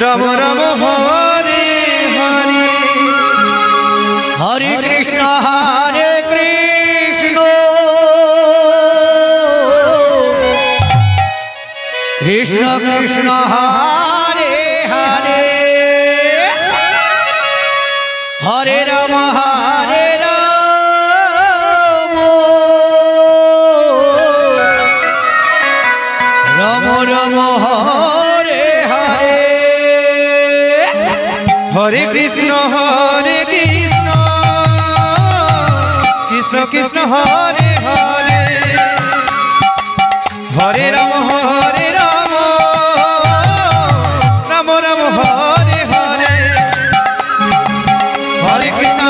Ram Ram Hare Hare Hare Krishna Krishna Krishna Hare Hare Hare Ram Ram Ram Hare Hare Hare Krishna Krishna Krishna Hare Hare Hare Ram Ram Ram Hare Hare Hare Krishna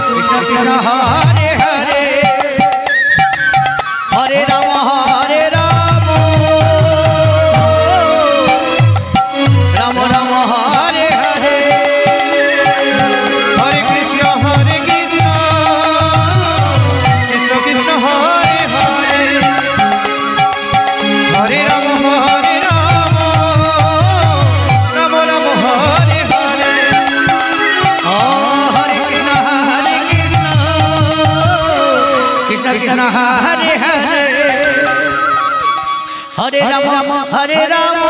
Krishna Krishna Hare Hare Hare Ram Ram Ram Hare Hare Hare Krishna Krishna Krishna Hare Hare Hare Ram Ram Ram Hare Hare Hare Krishna Krishna Hare Hare Hare Ram